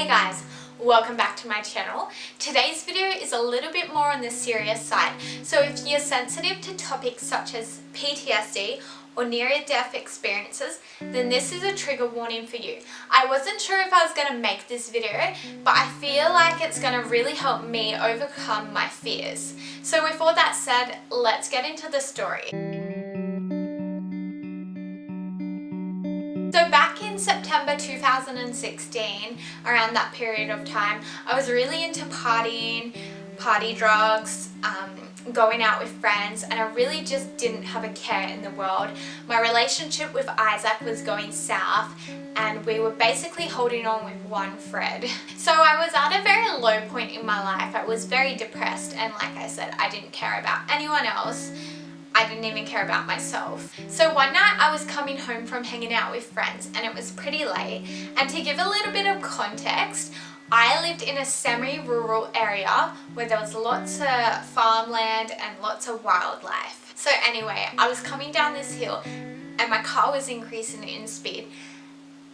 Hey guys, welcome back to my channel. Today's video is a little bit more on the serious side, so if you're sensitive to topics such as PTSD or near-death experiences, then this is a trigger warning for you. I wasn't sure if I was going to make this video, but I feel like it's going to really help me overcome my fears. So with all that said, let's get into the story. So back in September 2016, around that period of time, I was really into partying, party drugs, going out with friends, and I really just didn't have a care in the world. My relationship with Isaac was going south and we were basically holding on with one thread. So I was at a very low point in my life. I was very depressed, and like I said, I didn't care about anyone else. I didn't even care about myself. So one night I was coming home from hanging out with friends and it was pretty late. And to give a little bit of context, I lived in a semi-rural area where there was lots of farmland and lots of wildlife. So anyway, I was coming down this hill and my car was increasing in speed.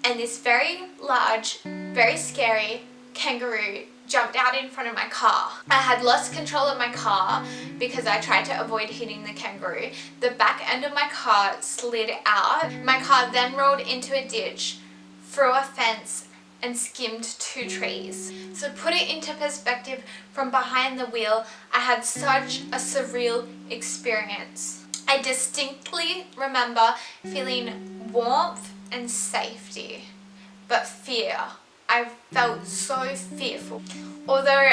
And this very large, very scary kangaroo jumped out in front of my car. I had lost control of my car because I tried to avoid hitting the kangaroo. The back end of my car slid out. My car then rolled into a ditch, through a fence, and skimmed 2 trees. So to put it into perspective, from behind the wheel, I had such a surreal experience. I distinctly remember feeling warmth and safety, but fear. I felt so fearful. Although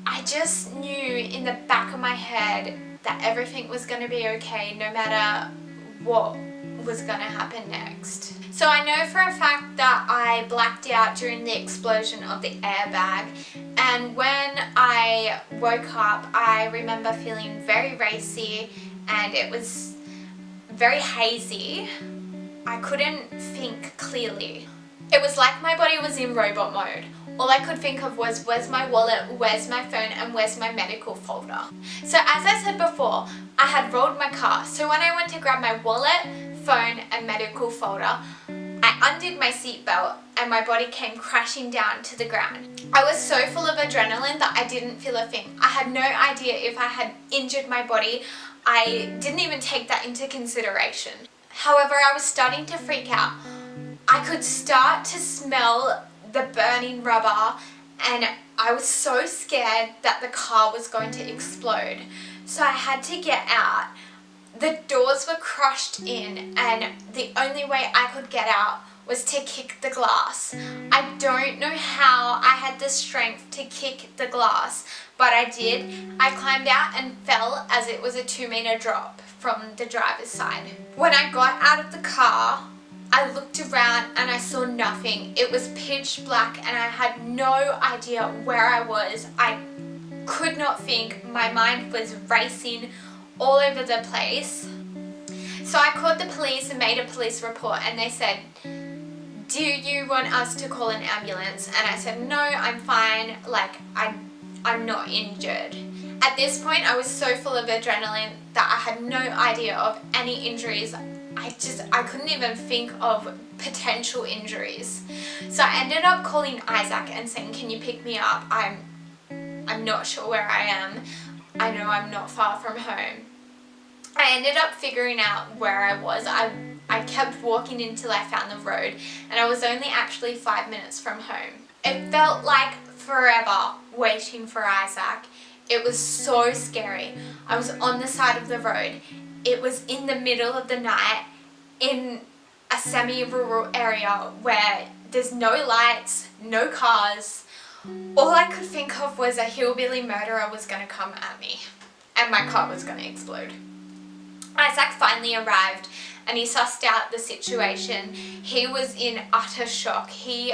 I just knew in the back of my head that everything was going to be okay no matter what was going to happen next. So I know for a fact that I blacked out during the explosion of the airbag, and when I woke up I remember feeling very racy and it was very hazy. I couldn't think clearly. It was like my body was in robot mode. All I could think of was, where's my wallet, where's my phone, and where's my medical folder. So as I said before, I had rolled my car. So when I went to grab my wallet, phone, and medical folder, I undid my seatbelt and my body came crashing down to the ground. I was so full of adrenaline that I didn't feel a thing. I had no idea if I had injured my body. I didn't even take that into consideration. However, I was starting to freak out. I could start to smell the burning rubber and I was so scared that the car was going to explode. So I had to get out. The doors were crushed in and the only way I could get out was to kick the glass. I don't know how I had the strength to kick the glass, but I did. I climbed out and fell as it was a 2-meter drop from the driver's side. When I got out of the car, I looked around and I saw nothing. It was pitch black and I had no idea where I was. I could not think. My mind was racing all over the place. So I called the police and made a police report, and they said, do you want us to call an ambulance? And I said, no, I'm fine. Like, I'm not injured. At this point, I was so full of adrenaline that I had no idea of any injuries. I couldn't even think of potential injuries. So I ended up calling Isaac and saying, can you pick me up? I'm not sure where I am. I know I'm not far from home. I ended up figuring out where I was. I kept walking until I found the road, and I was only actually 5 minutes from home. It felt like forever waiting for Isaac. It was so scary. I was on the side of the road. It was in the middle of the night in a semi-rural area where there's no lights, no cars. All I could think of was a hillbilly murderer was going to come at me and my car was going to explode. Isaac finally arrived and he sussed out the situation. He was in utter shock. He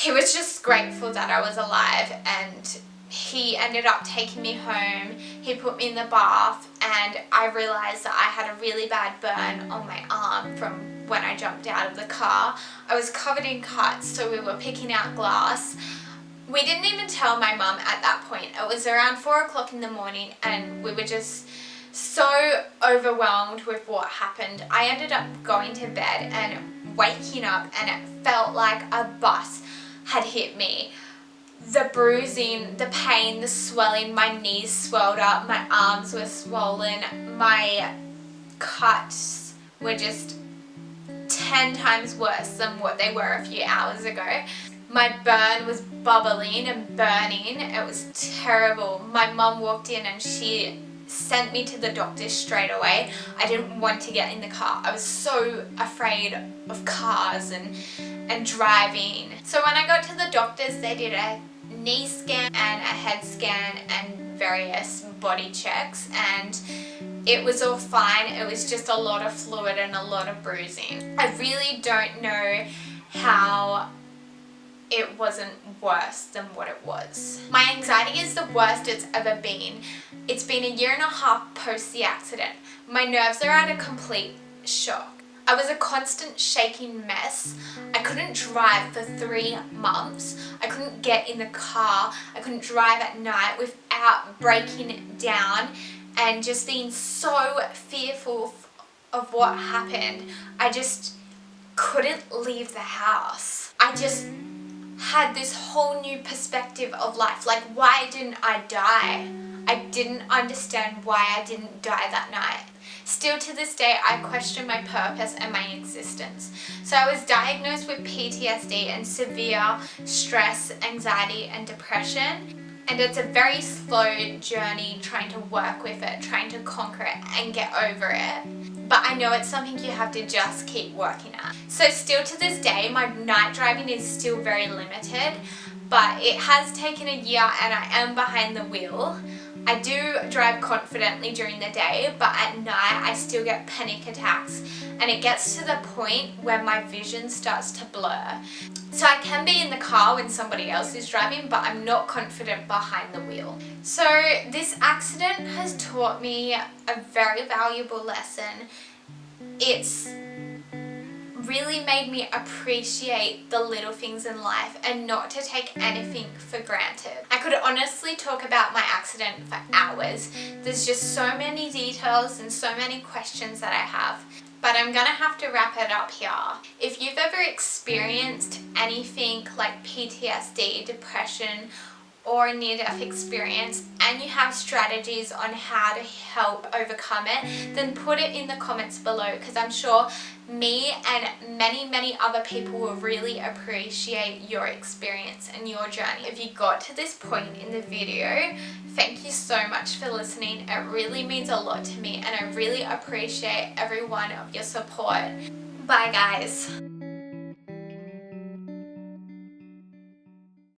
was just grateful that I was alive, and he ended up taking me home. He put me in the bath and I realised that I had a really bad burn on my arm from when I jumped out of the car. I was covered in cuts, so we were picking out glass. We didn't even tell my mum at that point. It was around 4 o'clock in the morning and we were just so overwhelmed with what happened. I ended up going to bed and waking up and it felt like a bus had hit me. The bruising, the pain, the swelling, my knees swelled up, my arms were swollen, my cuts were just 10 times worse than what they were a few hours ago. My burn was bubbling and burning. It was terrible. My mum walked in and she sent me to the doctor straight away. I didn't want to get in the car. I was so afraid of cars and driving. So when I got to the doctors, they did a knee scan and a head scan and various body checks, and it was all fine. It was just a lot of fluid and a lot of bruising. I really don't know how it wasn't worse than what it was. My anxiety is the worst it's ever been. It's been a year and a half post the accident. My nerves are at a complete shock. I was a constant shaking mess. I couldn't drive for 3 months. I couldn't get in the car. I couldn't drive at night without breaking down and just being so fearful of what happened. I just couldn't leave the house. I just had this whole new perspective of life. Like, why didn't I die? I didn't understand why I didn't die that night. Still to this day, I question my purpose and my existence. So I was diagnosed with PTSD and severe stress, anxiety and depression. And it's a very slow journey trying to work with it, trying to conquer it and get over it. But I know it's something you have to just keep working at. So still to this day, my night driving is still very limited, but it has taken a year and I am behind the wheel. I do drive confidently during the day, but at night I still get panic attacks, and it gets to the point where my vision starts to blur. So I can be in the car when somebody else is driving, but I'm not confident behind the wheel. So this accident has taught me a very valuable lesson. It's really made me appreciate the little things in life and not to take anything for granted. I could honestly talk about my accident for hours. There's just so many details and so many questions that I have. But I'm gonna have to wrap it up here. If you've ever experienced anything like PTSD, depression, or a near-death experience, and you have strategies on how to help overcome it, then put it in the comments below, because I'm sure me and many other people will really appreciate your experience and your journey. If you got to this point in the video, thank you so much for listening. It really means a lot to me and I really appreciate every one of your support. Bye guys.